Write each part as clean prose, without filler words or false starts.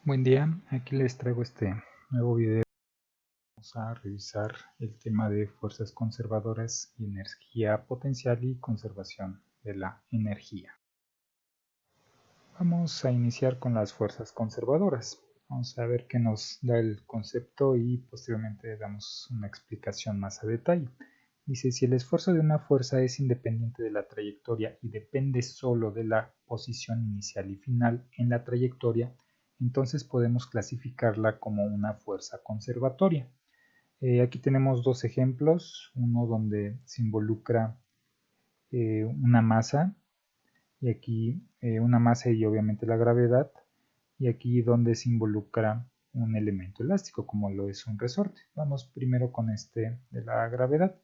Buen día, aquí les traigo este nuevo video. Vamos a revisar el tema de fuerzas conservadoras y energía potencial y conservación de la energía. Vamos a iniciar con las fuerzas conservadoras. Vamos a ver qué nos da el concepto y posteriormente damos una explicación más a detalle. Dice, si el esfuerzo de una fuerza es independiente de la trayectoria y depende solo de la posición inicial y final en la trayectoria, entonces podemos clasificarla como una fuerza conservatoria. Aquí tenemos dos ejemplos, uno donde se involucra una masa, y aquí una masa y obviamente la gravedad, y aquí donde se involucra un elemento elástico como lo es un resorte. Vamos primero con este de la gravedad.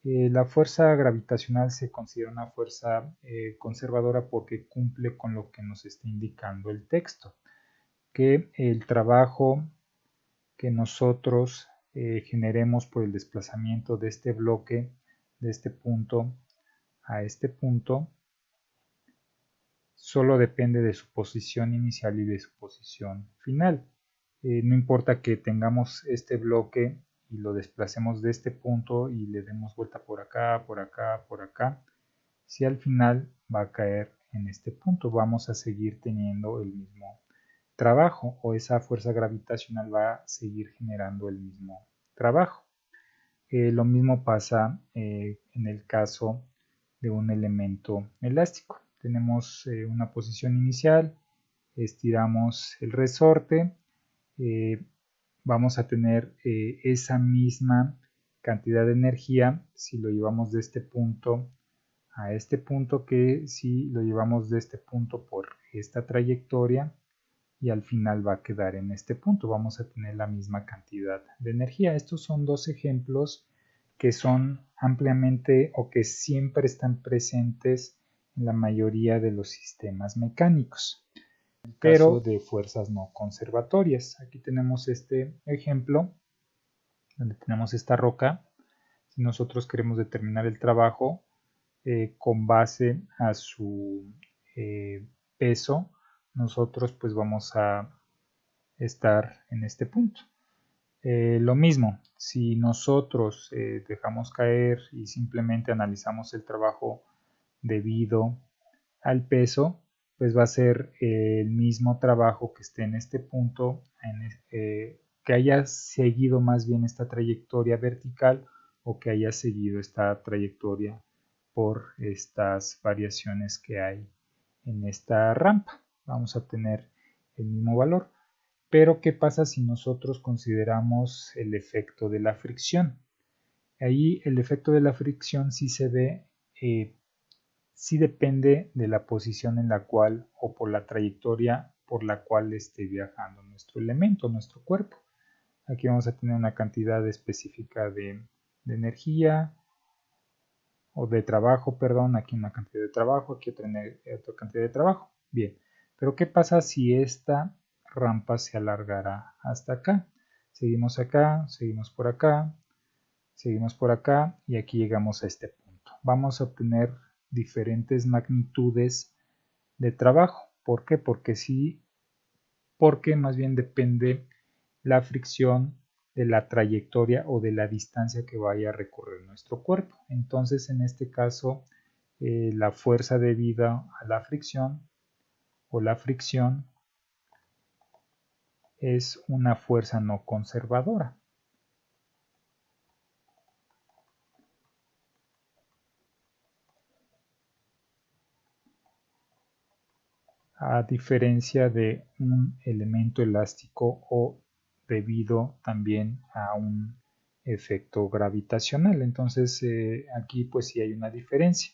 La fuerza gravitacional se considera una fuerza conservadora porque cumple con lo que nos está indicando el texto, que el trabajo que nosotros generemos por el desplazamiento de este bloque, de este punto a este punto, solo depende de su posición inicial y de su posición final. No importa que tengamos este bloque y lo desplacemos de este punto y le demos vuelta por acá, por acá, por acá, si al final va a caer en este punto, vamos a seguir teniendo el mismo trabajo, o esa fuerza gravitacional va a seguir generando el mismo trabajo. Lo mismo pasa en el caso de un elemento elástico. Tenemos una posición inicial, estiramos el resorte, vamos a tener esa misma cantidad de energía si lo llevamos de este punto a este punto que si lo llevamos de este punto por esta trayectoria y al final va a quedar en este punto. Vamos a tener la misma cantidad de energía. Estos son dos ejemplos que son ampliamente o que siempre están presentes en la mayoría de los sistemas mecánicos, pero de fuerzas no conservatorias. Aquí tenemos este ejemplo donde tenemos esta roca. Si nosotros queremos determinar el trabajo con base a su peso, nosotros pues vamos a estar en este punto. Lo mismo, si nosotros dejamos caer y simplemente analizamos el trabajo debido al peso, pues va a ser el mismo trabajo que esté en este punto, que haya seguido más bien esta trayectoria vertical o que haya seguido esta trayectoria por estas variaciones que hay en esta rampa. Vamos a tener el mismo valor. Pero ¿qué pasa si nosotros consideramos el efecto de la fricción? Ahí el efecto de la fricción sí se ve, sí depende de la posición en la cual o por la trayectoria por la cual esté viajando nuestro elemento, nuestro cuerpo. Aquí vamos a tener una cantidad específica de energía o de trabajo, perdón, aquí una cantidad de trabajo, aquí otra cantidad de trabajo. Bien, pero ¿qué pasa si esta rampa se alargara hasta acá? Seguimos acá, seguimos por acá, seguimos por acá y aquí llegamos a este punto. Vamos a obtener diferentes magnitudes de trabajo. ¿Por qué? Porque más bien depende la fricción de la trayectoria o de la distancia que vaya a recorrer nuestro cuerpo. Entonces, en este caso, la fuerza debida a la fricción o la fricción es una fuerza no conservadora. A diferencia de un elemento elástico o debido también a un efecto gravitacional. Entonces aquí pues sí hay una diferencia.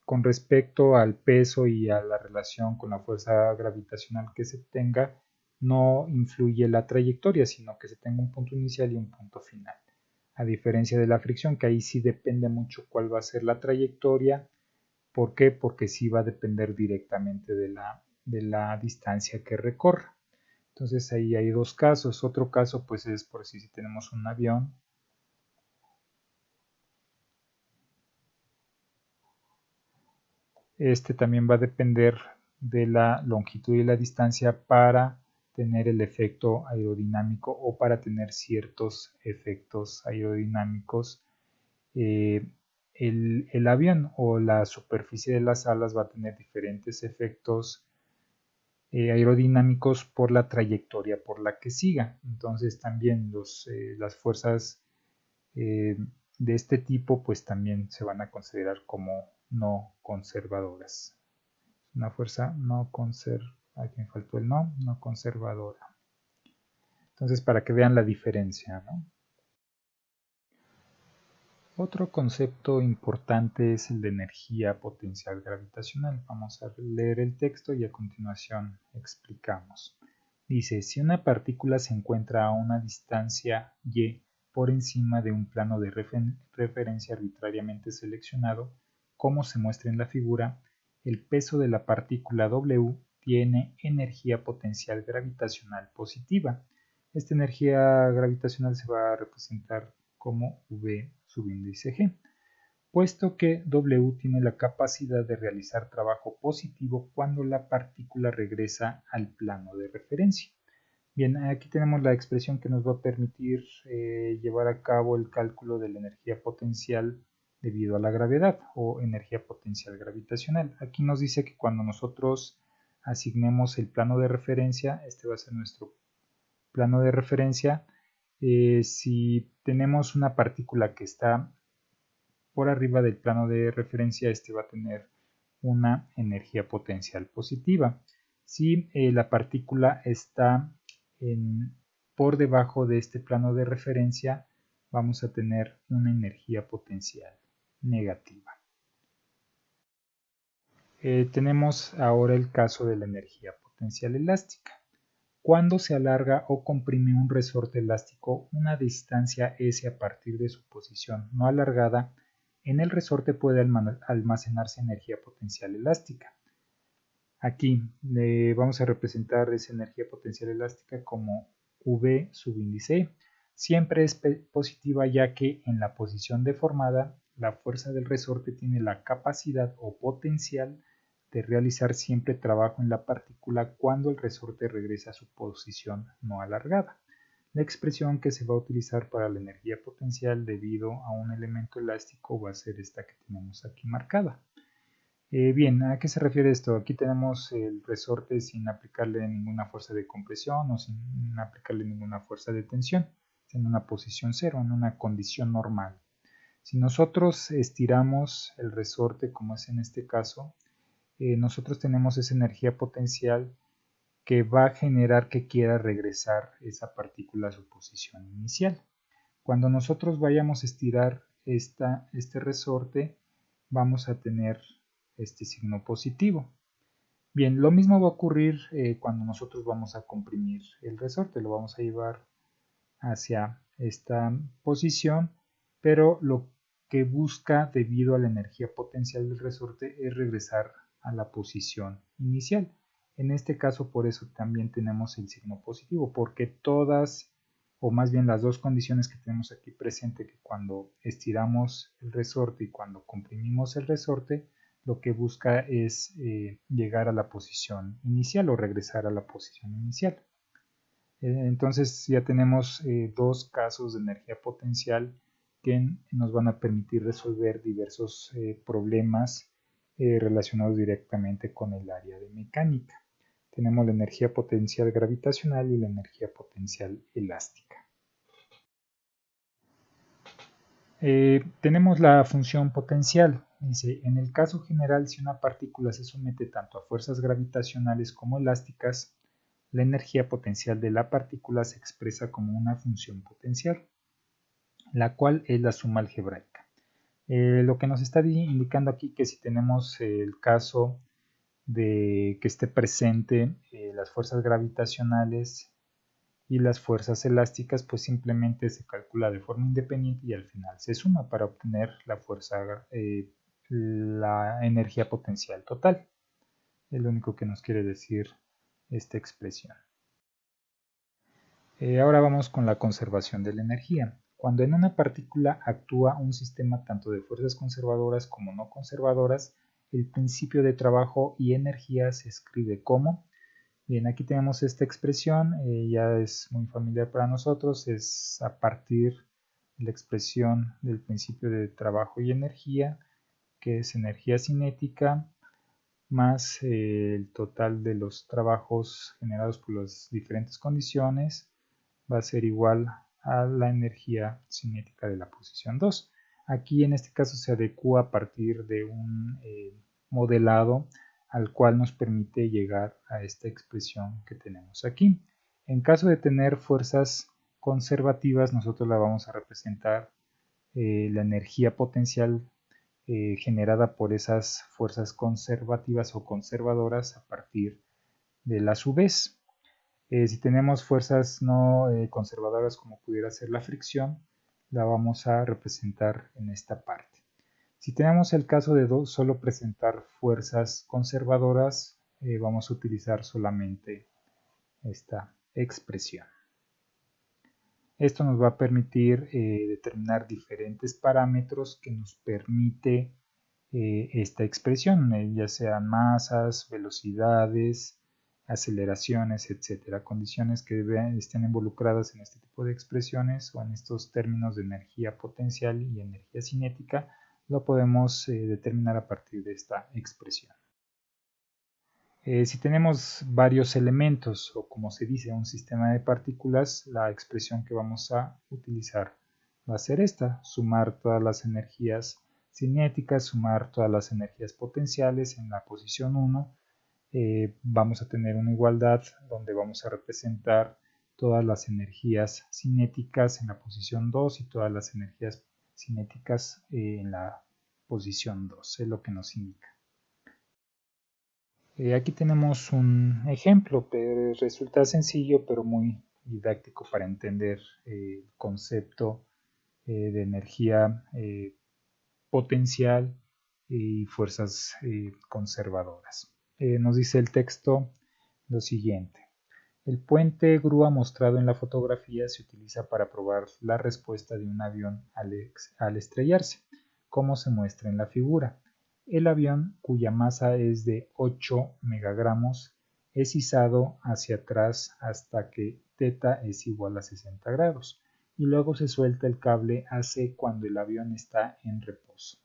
Con respecto al peso y a la relación con la fuerza gravitacional que se tenga, no influye la trayectoria, sino que se tenga un punto inicial y un punto final. A diferencia de la fricción, que ahí sí depende mucho cuál va a ser la trayectoria. ¿Por qué? Porque sí va a depender directamente de la distancia que recorra. Entonces ahí hay dos casos. Otro caso pues es por si tenemos un avión. Este también va a depender de la longitud y la distancia para tener el efecto aerodinámico o para tener ciertos efectos aerodinámicos, el avión o la superficie de las alas va a tener diferentes efectos aerodinámicos por la trayectoria por la que siga. Entonces también las fuerzas de este tipo pues también se van a considerar como no conservadoras. Una fuerza no conservadora. Aquí me faltó el no conservadora. Entonces, para que vean la diferencia, ¿no? Otro concepto importante es el de energía potencial gravitacional. Vamos a leer el texto y a continuación explicamos. Dice, si una partícula se encuentra a una distancia y por encima de un plano de referencia arbitrariamente seleccionado, como se muestra en la figura, el peso de la partícula W tiene energía potencial gravitacional positiva. Esta energía gravitacional se va a representar como V subíndice G, puesto que W tiene la capacidad de realizar trabajo positivo cuando la partícula regresa al plano de referencia. Bien, aquí tenemos la expresión que nos va a permitir llevar a cabo el cálculo de la energía potencial debido a la gravedad o energía potencial gravitacional. Aquí nos dice que cuando nosotros asignemos el plano de referencia, este va a ser nuestro plano de referencia. Si tenemos una partícula que está por arriba del plano de referencia, este va a tener una energía potencial positiva. Si la partícula está por debajo de este plano de referencia, vamos a tener una energía potencial negativa. Tenemos ahora el caso de la energía potencial elástica. Cuando se alarga o comprime un resorte elástico una distancia s a partir de su posición no alargada, en el resorte puede almacenarse energía potencial elástica. Aquí vamos a representar esa energía potencial elástica como V subíndice E. Siempre es positiva ya que en la posición deformada la fuerza del resorte tiene la capacidad o potencial de realizar siempre trabajo en la partícula cuando el resorte regresa a su posición no alargada. La expresión que se va a utilizar para la energía potencial debido a un elemento elástico va a ser esta que tenemos aquí marcada. Bien, ¿a qué se refiere esto? Aquí tenemos el resorte sin aplicarle ninguna fuerza de compresión o sin aplicarle ninguna fuerza de tensión, en una posición cero, en una condición normal. Si nosotros estiramos el resorte, como es en este caso, nosotros tenemos esa energía potencial que va a generar que quiera regresar esa partícula a su posición inicial. Cuando nosotros vayamos a estirar este resorte, vamos a tener este signo positivo. Bien, lo mismo va a ocurrir cuando nosotros vamos a comprimir el resorte, lo vamos a llevar hacia esta posición, pero lo que busca debido a la energía potencial del resorte es regresar a la posición inicial. En este caso, por eso también tenemos el signo positivo, porque todas, o más bien las dos condiciones que tenemos aquí presente, que cuando estiramos el resorte y cuando comprimimos el resorte, lo que busca es llegar a la posición inicial o regresar a la posición inicial. Entonces ya tenemos dos casos de energía potencial que nos van a permitir resolver diversos problemas relacionados directamente con el área de mecánica. Tenemos la energía potencial gravitacional y la energía potencial elástica. Tenemos la función potencial. Dice, en el caso general, si una partícula se somete tanto a fuerzas gravitacionales como elásticas, la energía potencial de la partícula se expresa como una función potencial, la cual es la suma algebraica. Lo que nos está indicando aquí que si tenemos el caso de que esté presente las fuerzas gravitacionales y las fuerzas elásticas, pues simplemente se calcula de forma independiente y al final se suma para obtener la energía potencial total. Es lo único que nos quiere decir esta expresión. Ahora vamos con la conservación de la energía. Cuando en una partícula actúa un sistema tanto de fuerzas conservadoras como no conservadoras, el principio de trabajo y energía se escribe como Bien, aquí tenemos esta expresión, ya es muy familiar para nosotros, es a partir de la expresión del principio de trabajo y energía, que es energía cinética más el total de los trabajos generados por las diferentes condiciones va a ser igual a la energía cinética de la posición 2. Aquí en este caso se adecua a partir de un modelado al cual nos permite llegar a esta expresión que tenemos aquí. En caso de tener fuerzas conservativas, nosotros la vamos a representar la energía potencial generada por esas fuerzas conservativas o conservadoras a partir de la su vez. Si tenemos fuerzas no conservadoras como pudiera ser la fricción, la vamos a representar en esta parte. Si tenemos el caso de solo presentar fuerzas conservadoras, vamos a utilizar solamente esta expresión. Esto nos va a permitir determinar diferentes parámetros que nos permite esta expresión, ya sean masas, velocidades, aceleraciones, etcétera, condiciones que estén involucradas en este tipo de expresiones o en estos términos de energía potencial y energía cinética, lo podemos determinar a partir de esta expresión. Si tenemos varios elementos o como se dice un sistema de partículas, la expresión que vamos a utilizar va a ser esta, sumar todas las energías cinéticas, sumar todas las energías potenciales en la posición 1. Vamos a tener una igualdad donde vamos a representar todas las energías cinéticas en la posición 2 y todas las energías cinéticas en la posición 2, es lo que nos indica. Aquí tenemos un ejemplo, pero resulta sencillo pero muy didáctico para entender el concepto de energía potencial y fuerzas conservadoras. Nos dice el texto lo siguiente. El puente grúa mostrado en la fotografía se utiliza para probar la respuesta de un avión al estrellarse, como se muestra en la figura. El avión, cuya masa es de 8 megagramos, es izado hacia atrás hasta que θ es igual a 60 grados y luego se suelta el cable AC cuando el avión está en reposo.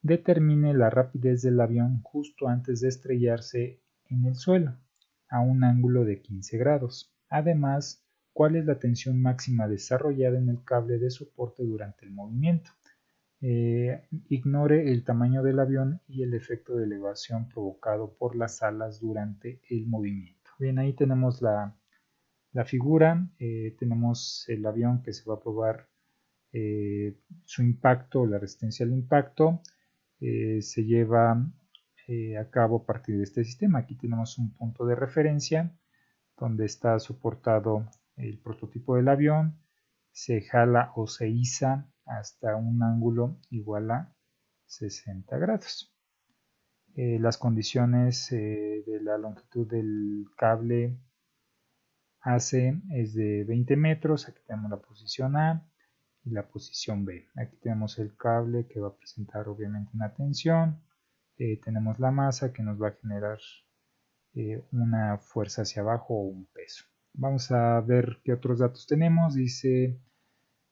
Determine la rapidez del avión justo antes de estrellarse en el suelo, a un ángulo de 15 grados. Además, ¿cuál es la tensión máxima desarrollada en el cable de soporte durante el movimiento? Ignore el tamaño del avión y el efecto de elevación provocado por las alas durante el movimiento. Bien, ahí tenemos la figura, tenemos el avión que se va a probar su impacto, la resistencia al impacto, se lleva a cabo a partir de este sistema. Aquí tenemos un punto de referencia donde está soportado el prototipo del avión, se jala o se iza hasta un ángulo igual a 60 grados. Las condiciones de la longitud del cable AC es de 20 metros, aquí tenemos la posición A y la posición B. Aquí tenemos el cable que va a presentar obviamente una tensión, tenemos la masa que nos va a generar una fuerza hacia abajo o un peso. Vamos a ver qué otros datos tenemos. Dice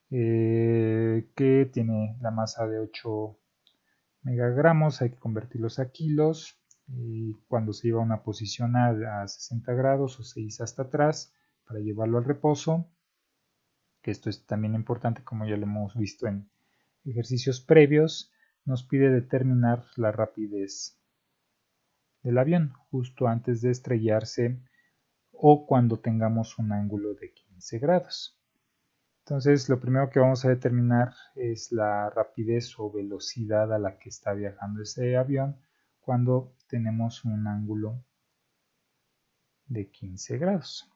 que tiene la masa de 8 megagramos, hay que convertirlos a kilos. Y cuando se lleva a una posición a 60 grados o se iza hasta atrás para llevarlo al reposo, que esto es también importante como ya lo hemos visto en ejercicios previos, nos pide determinar la rapidez del avión justo antes de estrellarse o cuando tengamos un ángulo de 15 grados. Entonces, lo primero que vamos a determinar es la rapidez o velocidad a la que está viajando ese avión cuando tenemos un ángulo de 15 grados.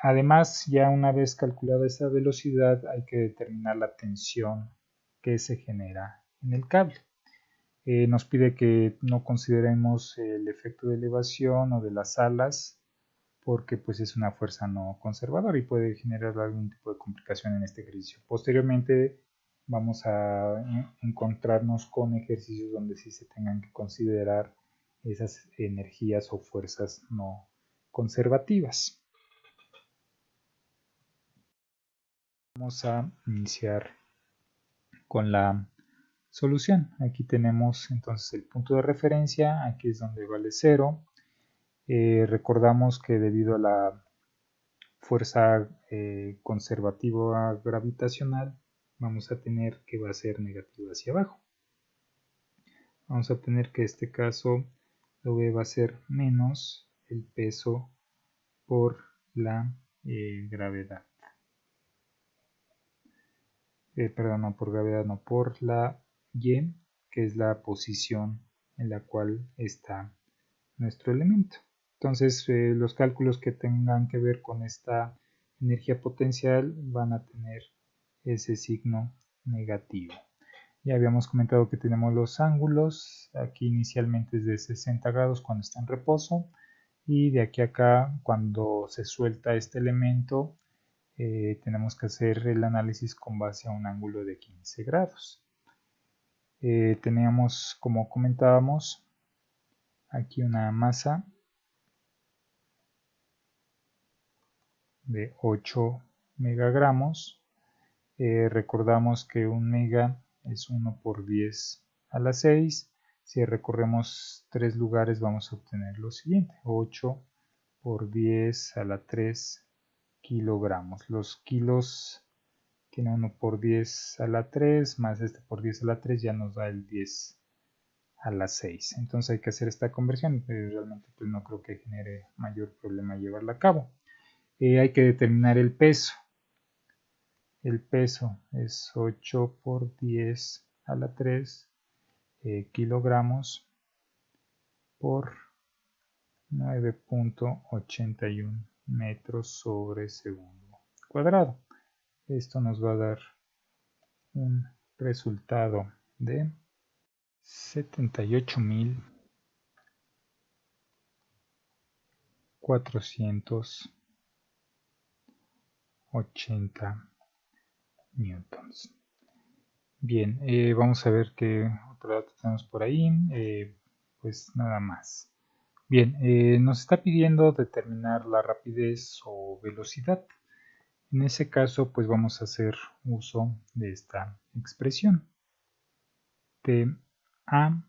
Además, ya una vez calculada esa velocidad, hay que determinar la tensión que se genera en el cable. Nos pide que no consideremos el efecto de elevación o de las alas porque pues es una fuerza no conservadora y puede generar algún tipo de complicación en este ejercicio. Posteriormente vamos a encontrarnos con ejercicios donde sí se tengan que considerar esas energías o fuerzas no conservativas. Vamos a iniciar con la solución. Aquí tenemos entonces el punto de referencia, aquí es donde vale 0. Recordamos que debido a la fuerza conservativa gravitacional, vamos a tener que va a ser negativa hacia abajo. Vamos a tener que en este caso V va a ser menos el peso por la gravedad. Perdón, no por gravedad, no, por la Y, que es la posición en la cual está nuestro elemento. Entonces, los cálculos que tengan que ver con esta energía potencial van a tener ese signo negativo. Ya habíamos comentado que tenemos los ángulos, aquí inicialmente es de 60 grados cuando está en reposo, y de aquí a acá cuando se suelta este elemento tenemos que hacer el análisis con base a un ángulo de 15 grados. Teníamos, como comentábamos, aquí una masa de 8 megagramos. Recordamos que un mega es 1 por 10 a la 6. Si recorremos 3 lugares vamos a obtener lo siguiente: 8 por 10 a la 3 kilogramos. Los kilos tiene 1 por 10 a la 3 más este por 10 a la 3 ya nos da el 10 a la 6. Entonces hay que hacer esta conversión, pero realmente pues no creo que genere mayor problema llevarla a cabo. Hay que determinar el peso. El peso es 8 por 10 a la 3 kilogramos por 9.81 metros sobre segundo cuadrado. Esto nos va a dar un resultado de 78.480 newtons. Bien, vamos a ver qué otro dato tenemos por ahí. Pues nada más. Bien, nos está pidiendo determinar la rapidez o velocidad. En ese caso, pues vamos a hacer uso de esta expresión. TA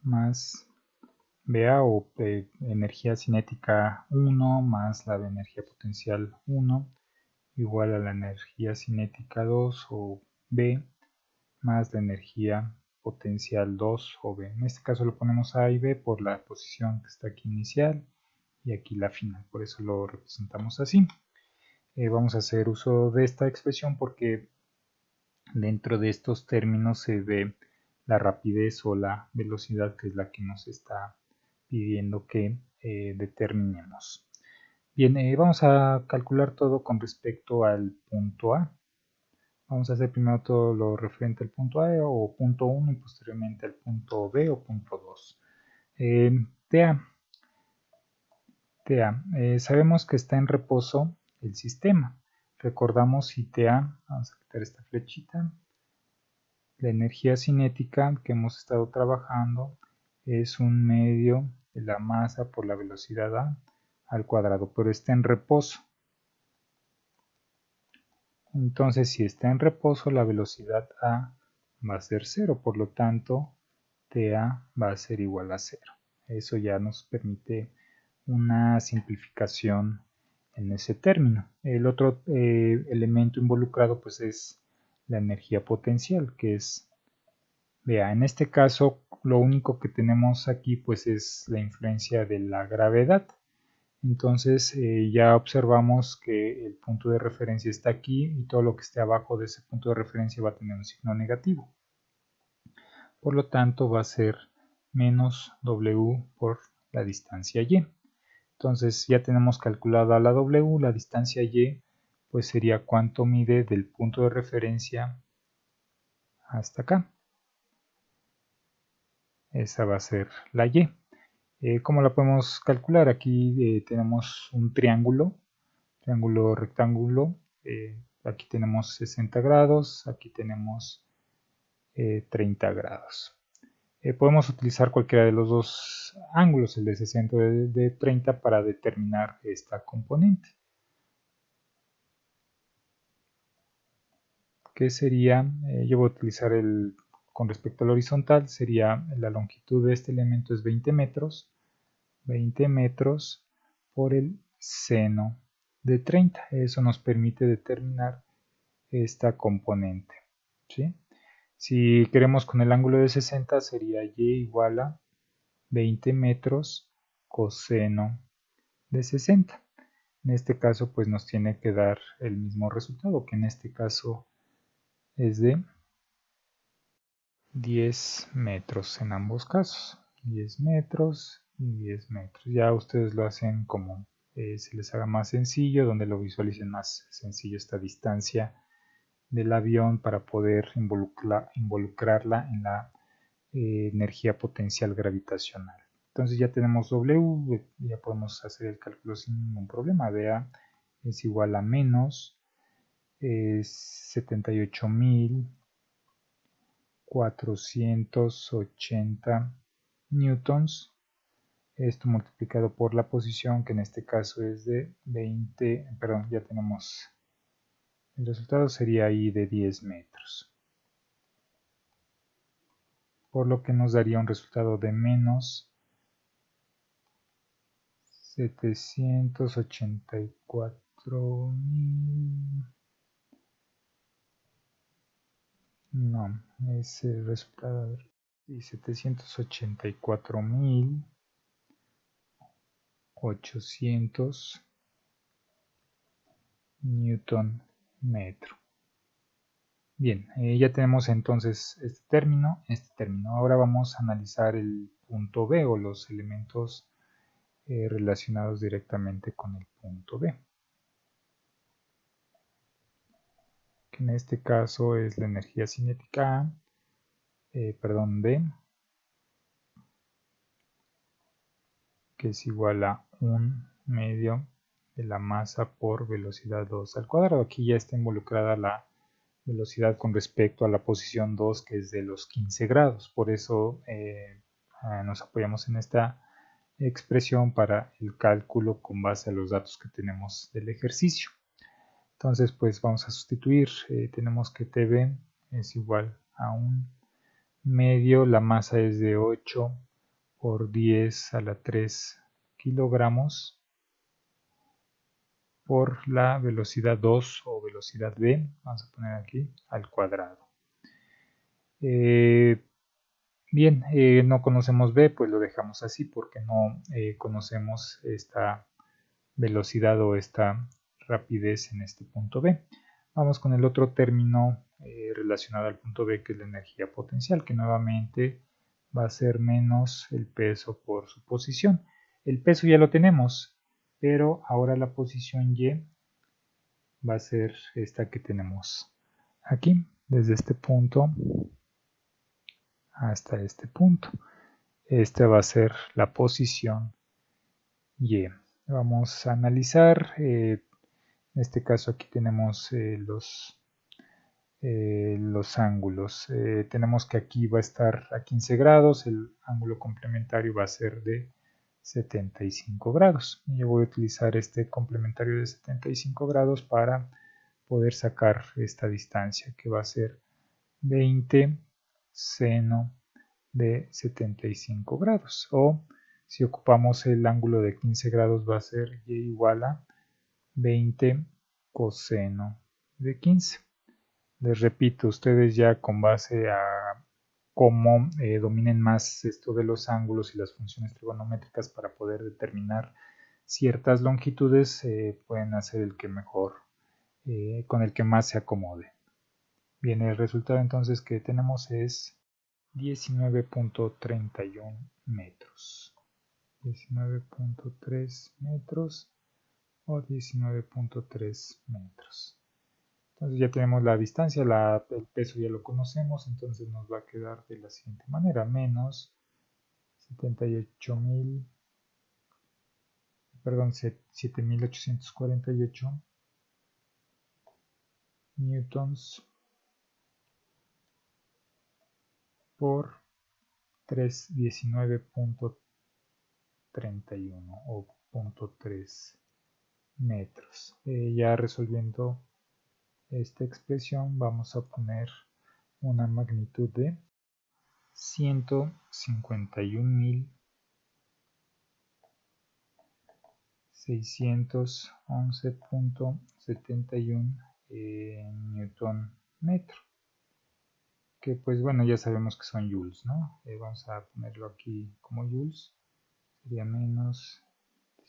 más BA o energía cinética 1 más la de energía potencial 1 igual a la energía cinética 2 o B más la energía potencial 2 o B. En este caso lo ponemos A y B por la posición que está aquí inicial y aquí la final, por eso lo representamos así. Vamos a hacer uso de esta expresión porque dentro de estos términos se ve la rapidez o la velocidad, que es la que nos está pidiendo que determinemos. Bien, vamos a calcular todo con respecto al punto A. Vamos a hacer primero todo lo referente al punto A o punto 1 y posteriormente al punto B o punto 2. TA. Sabemos que está en reposo el sistema. Recordamos si TA, vamos a quitar esta flechita, la energía cinética que hemos estado trabajando es un medio de la masa por la velocidad A al cuadrado, pero está en reposo. Entonces, si está en reposo, la velocidad A va a ser 0, por lo tanto, TA va a ser igual a 0. Eso ya nos permite una simplificación en ese término. El otro elemento involucrado pues es la energía potencial, que es BA. En este caso, lo único que tenemos aquí pues es la influencia de la gravedad. Entonces ya observamos que el punto de referencia está aquí y todo lo que esté abajo de ese punto de referencia va a tener un signo negativo. Por lo tanto va a ser menos W por la distancia Y. Entonces ya tenemos calculada la W, la distancia Y pues sería cuánto mide del punto de referencia hasta acá. Esa va a ser la Y. ¿Cómo la podemos calcular? Aquí tenemos un triángulo rectángulo Aquí tenemos 60 grados, aquí tenemos 30 grados. Podemos utilizar cualquiera de los dos ángulos, el de 60 o de 30, para determinar esta componente. Que sería, yo voy a utilizar con respecto al horizontal, sería la longitud de este elemento es 20 metros por el seno de 30. Eso nos permite determinar esta componente, ¿sí? Si queremos con el ángulo de 60 sería y igual a 20 metros coseno de 60. En este caso pues nos tiene que dar el mismo resultado, que en este caso es de 10 metros en ambos casos. 10 metros y 10 metros. Ya ustedes lo hacen como se les haga más sencillo, donde lo visualicen más sencillo esta distancia del avión para poder involucrarla en la energía potencial gravitacional. Entonces ya tenemos W, ya podemos hacer el cálculo sin ningún problema. Vea, es igual a menos 78.480 newtons. Esto multiplicado por la posición, que en este caso es de 20, perdón, ya tenemos el resultado, sería ahí de 10 metros. Por lo que nos daría un resultado de menos 784.000. No, es el resultado, a ver, y 784.800 newton metro. Bien, ya tenemos entonces este término. Ahora vamos a analizar el punto B o los elementos relacionados directamente con el punto B, que en este caso es la energía cinética A, B, que es igual a 1 medio de la masa por velocidad 2 al cuadrado. Aquí ya está involucrada la velocidad con respecto a la posición 2, que es de los 15 grados. Por eso nos apoyamos en esta expresión para el cálculo con base a los datos que tenemos del ejercicio. Entonces, pues vamos a sustituir. Tenemos que TB es igual a 1 medio, la masa es de 8 por 10 a la 3 kilogramos por la velocidad 2 o velocidad v, vamos a poner aquí, al cuadrado. Bien, no conocemos v, pues lo dejamos así porque no conocemos esta velocidad o esta rapidez en este punto B. Vamos con el otro término relacionado al punto B, que es la energía potencial, que nuevamente va a ser menos el peso por su posición. El peso ya lo tenemos, pero ahora la posición Y va a ser esta que tenemos aquí, desde este punto hasta este punto. Esta va a ser la posición Y. Vamos a analizar, en este caso aquí tenemos los ángulos. Tenemos que aquí va a estar a 15 grados, el ángulo complementario va a ser de 75 grados. Yo voy a utilizar este complementario de 75 grados para poder sacar esta distancia, que va a ser 20 seno de 75 grados. O si ocupamos el ángulo de 15 grados, va a ser y igual a 20 coseno de 15. Les repito, ustedes ya con base a cómo dominen más esto de los ángulos y las funciones trigonométricas para poder determinar ciertas longitudes, pueden hacer el que mejor, con el que más se acomode. Bien, el resultado entonces que tenemos es 19.31 metros. 19.3 metros o 19.3 metros. Entonces ya tenemos la distancia, el peso ya lo conocemos, entonces nos va a quedar de la siguiente manera, menos 7.848 newtons por 319.31 o 0.3 metros. Ya resolviendo esta expresión vamos a poner una magnitud de 151.611.71 newton metro, que pues bueno, ya sabemos que son joules, ¿no? Vamos a ponerlo aquí como joules, sería menos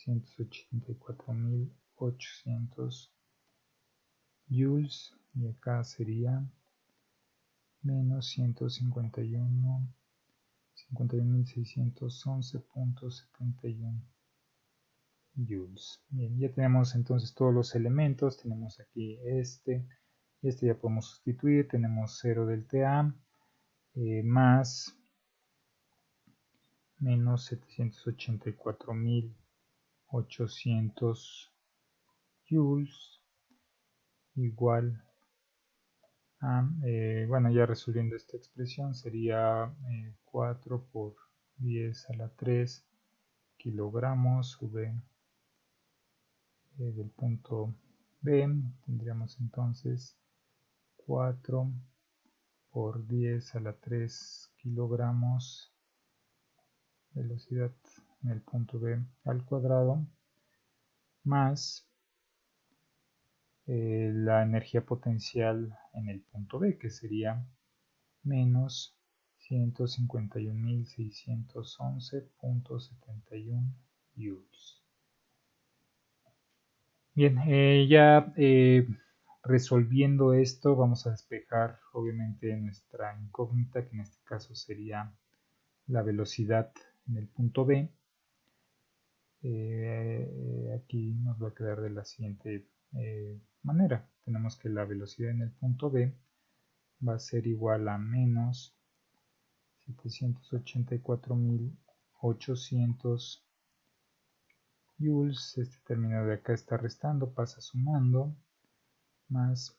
184.800 joules, y acá sería menos 51.611.71 joules. Bien, ya tenemos entonces todos los elementos. Tenemos aquí este ya podemos sustituir. Tenemos 0 del TA más menos 784.800 joules igual a, bueno, ya resolviendo esta expresión sería 4 por 10 a la 3 kilogramos V del punto B. Tendríamos entonces 4 por 10 a la 3 kilogramos velocidad en el punto B al cuadrado más la energía potencial en el punto B, que sería menos 151.611.71 joules. Bien, ya resolviendo esto vamos a despejar obviamente nuestra incógnita, que en este caso sería la velocidad en el punto B. Aquí nos va a quedar de la siguiente manera. Tenemos que la velocidad en el punto B va a ser igual a menos 784.800 joules. Este término de acá está restando, pasa sumando, más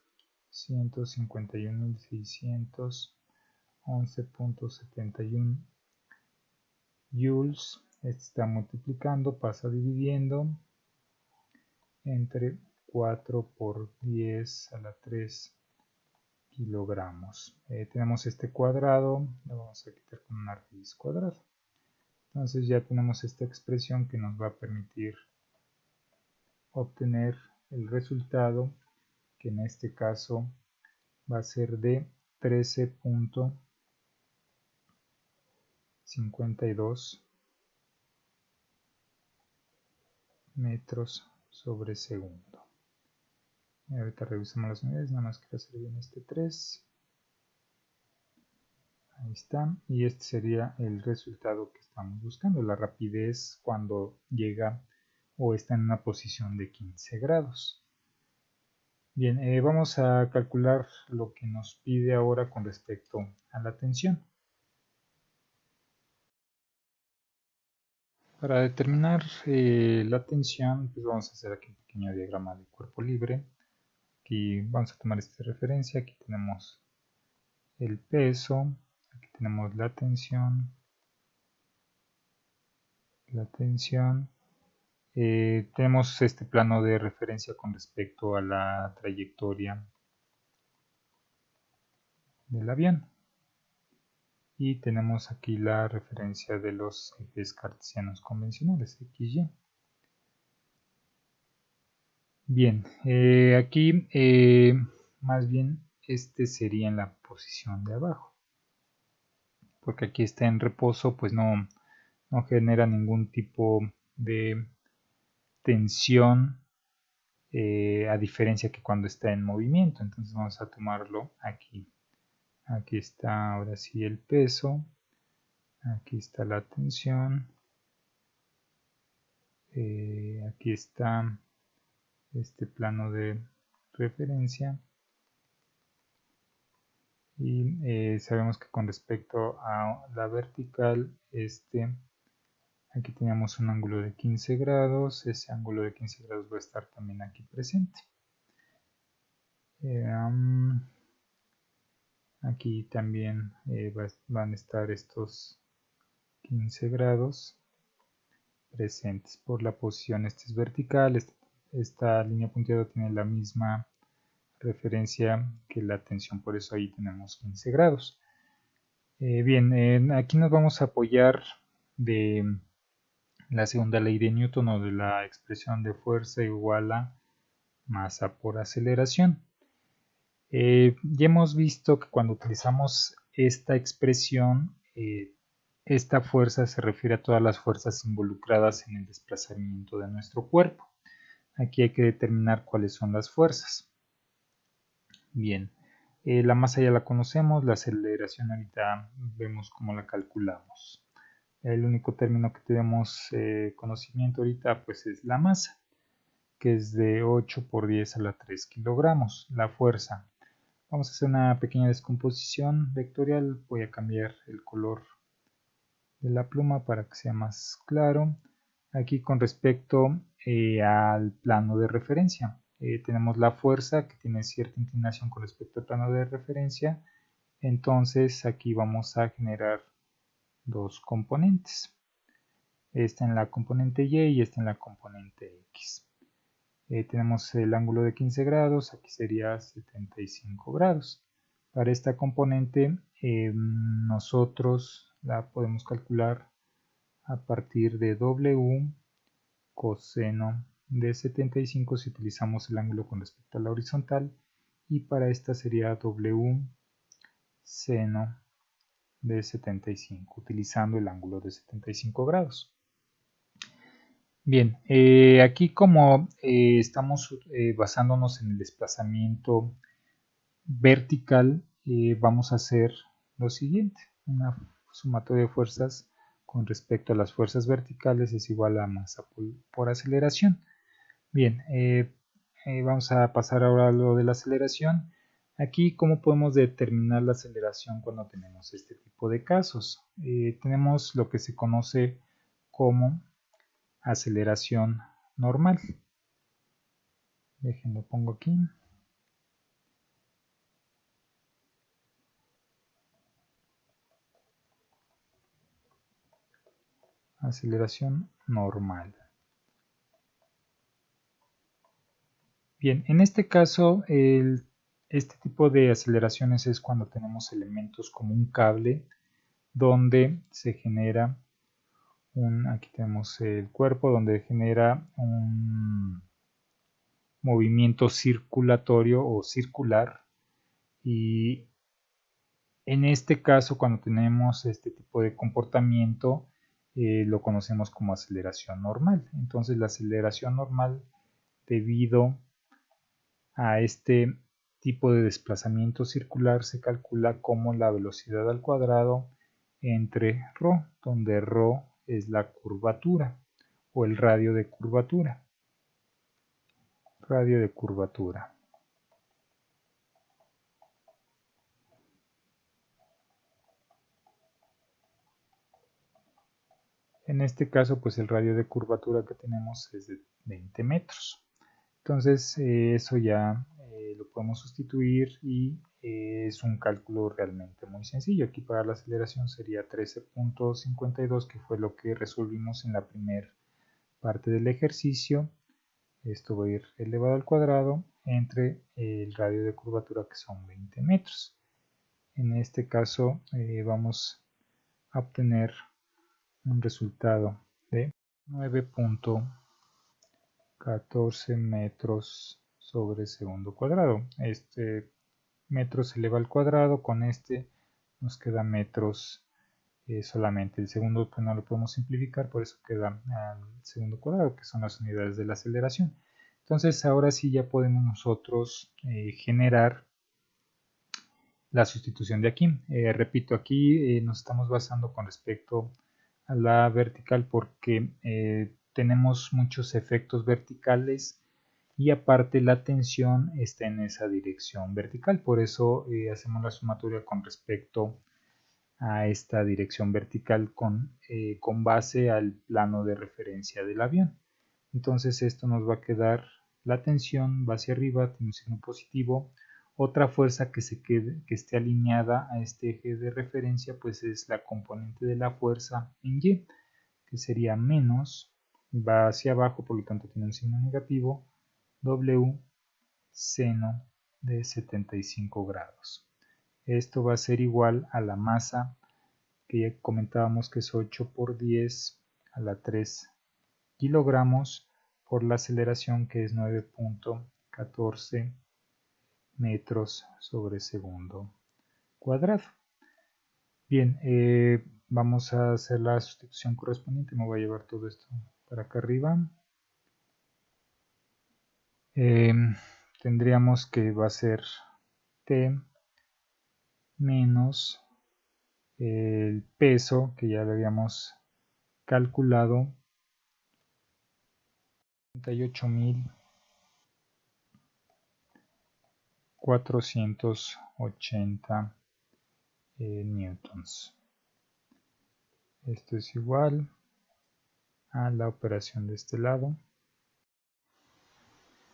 151.611.71 joules. Este está multiplicando, pasa dividiendo entre 4 por 10 a la 3 kilogramos. Tenemos este cuadrado, lo vamos a quitar con una raíz cuadrada. Entonces ya tenemos esta expresión que nos va a permitir obtener el resultado, que en este caso va a ser de 13.52 metros sobre segundo. Y ahorita revisamos las unidades, nada más quiero hacer bien este 3. Ahí está, y este sería el resultado que estamos buscando, la rapidez cuando llega o está en una posición de 15 grados. Bien, vamos a calcular lo que nos pide ahora con respecto a la tensión. Para determinar la tensión, pues vamos a hacer aquí un pequeño diagrama de cuerpo libre. Aquí vamos a tomar esta referencia, aquí tenemos el peso, aquí tenemos la tensión, tenemos este plano de referencia con respecto a la trayectoria del avión. Y tenemos aquí la referencia de los ejes cartesianos convencionales, XY. Bien, aquí más bien este sería en la posición de abajo. Porque aquí está en reposo, pues no genera ningún tipo de tensión, a diferencia que cuando está en movimiento. Entonces vamos a tomarlo aquí. Aquí está ahora sí el peso, aquí está la tensión, aquí está este plano de referencia, y sabemos que con respecto a la vertical, aquí teníamos un ángulo de 15 grados, ese ángulo de 15 grados va a estar también aquí presente. Aquí también van a estar estos 15 grados presentes por la posición. Este es vertical, esta línea punteada tiene la misma referencia que la tensión, por eso ahí tenemos 15 grados. Bien, aquí nos vamos a apoyar de la segunda ley de Newton, o de la expresión de fuerza igual a masa por aceleración. Ya hemos visto que cuando utilizamos esta expresión, esta fuerza se refiere a todas las fuerzas involucradas en el desplazamiento de nuestro cuerpo. Aquí hay que determinar cuáles son las fuerzas. Bien, la masa ya la conocemos, la aceleración ahorita vemos cómo la calculamos. El único término que tenemos conocimiento ahorita pues es la masa, que es de 8 por 10 a la 3 kilogramos. La fuerza. Vamos a hacer una pequeña descomposición vectorial. Voy a cambiar el color de la pluma para que sea más claro. Aquí con respecto al plano de referencia. Tenemos la fuerza que tiene cierta inclinación con respecto al plano de referencia. Entonces aquí vamos a generar dos componentes. Esta en la componente Y y esta en la componente X. Tenemos el ángulo de 15 grados, aquí sería 75 grados. Para esta componente nosotros la podemos calcular a partir de W coseno de 75 si utilizamos el ángulo con respecto a la horizontal, y para esta sería W seno de 75 utilizando el ángulo de 75 grados. Bien, aquí como estamos basándonos en el desplazamiento vertical, vamos a hacer lo siguiente: una sumatoria de fuerzas con respecto a las fuerzas verticales es igual a masa por aceleración. Bien, vamos a pasar ahora a lo de la aceleración. Aquí, ¿cómo podemos determinar la aceleración cuando tenemos este tipo de casos? Tenemos lo que se conoce como aceleración normal. Déjenlo, pongo aquí. Aceleración normal. Bien, en este caso, este tipo de aceleraciones es cuando tenemos elementos como un cable donde se genera aquí tenemos el cuerpo donde genera un movimiento circulatorio o circular, y en este caso cuando tenemos este tipo de comportamiento lo conocemos como aceleración normal. Entonces la aceleración normal, debido a este tipo de desplazamiento circular, se calcula como la velocidad al cuadrado entre ρ, donde ρ es la curvatura o el radio de curvatura. Radio de curvatura. En este caso, pues el radio de curvatura que tenemos es de 20 metros. Entonces, eso ya lo podemos sustituir y es un cálculo realmente muy sencillo. Aquí para la aceleración sería 13.52, que fue lo que resolvimos en la primera parte del ejercicio. Esto va a ir elevado al cuadrado entre el radio de curvatura, que son 20 metros. En este caso vamos a obtener un resultado de 9.14 metros sobre segundo cuadrado. Este metro se eleva al cuadrado, con este nos queda metros solamente. El segundo pues no lo podemos simplificar, por eso queda al segundo cuadrado, que son las unidades de la aceleración. Entonces ahora sí ya podemos nosotros generar la sustitución de aquí. Repito, aquí nos estamos basando con respecto a la vertical porque tenemos muchos efectos verticales y aparte la tensión está en esa dirección vertical. Por eso hacemos la sumatoria con respecto a esta dirección vertical con base al plano de referencia del avión. Entonces esto nos va a quedar, la tensión va hacia arriba, tiene un signo positivo, Otra fuerza que esté alineada a este eje de referencia, pues es la componente de la fuerza en Y, que sería menos, va hacia abajo, por lo tanto tiene un signo negativo, W seno de 75 grados. Esto va a ser igual a la masa que ya comentábamos que es 8 por 10 a la 3 kilogramos por la aceleración que es 9.14 metros sobre segundo cuadrado. Bien, vamos a hacer la sustitución correspondiente. Me voy a llevar todo esto para acá arriba. Tendríamos que va a ser T menos el peso que ya lo habíamos calculado, 38.480 newtons. Esto es igual a la operación de este lado,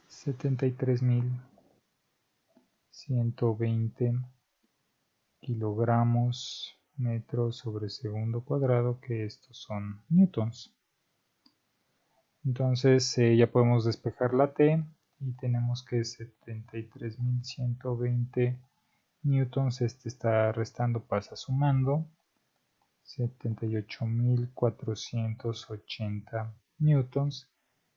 73.120 kilogramos metros sobre segundo cuadrado, que estos son newtons. Entonces ya podemos despejar la T y tenemos que 73.120 newtons, este está restando, pasa sumando, 78.480 newtons,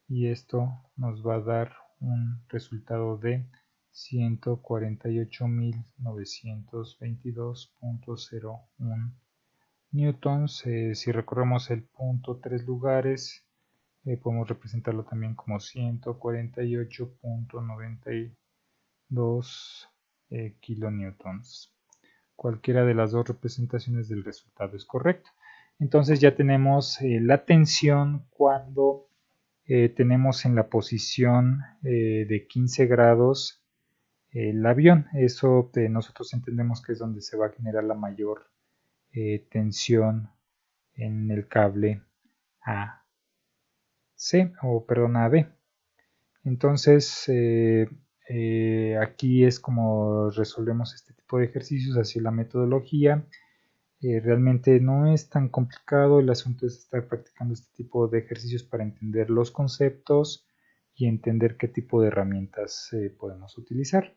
y esto nos va a dar un resultado de 148.922.01 newtons. Si recorremos el punto 3 lugares, podemos representarlo también como 148.92 kilonewtons. Cualquiera de las dos representaciones del resultado es correcto. Entonces ya tenemos la tensión cuando tenemos en la posición de 15 grados el avión. Eso nosotros entendemos que es donde se va a generar la mayor tensión en el cable AB. Entonces aquí es como resolvemos este tipo de ejercicios, así la metodología. Realmente no es tan complicado, el asunto es estar practicando este tipo de ejercicios para entender los conceptos y entender qué tipo de herramientas podemos utilizar.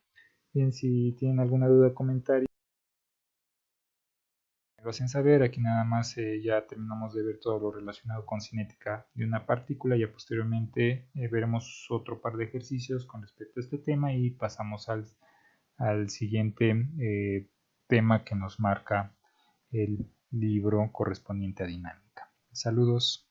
Bien, si tienen alguna duda o comentario, me lo hacen saber. Aquí nada más ya terminamos de ver todo lo relacionado con cinética de una partícula. Ya posteriormente veremos otro par de ejercicios con respecto a este tema y pasamos al siguiente tema que nos marca el libro correspondiente a dinámica. Saludos.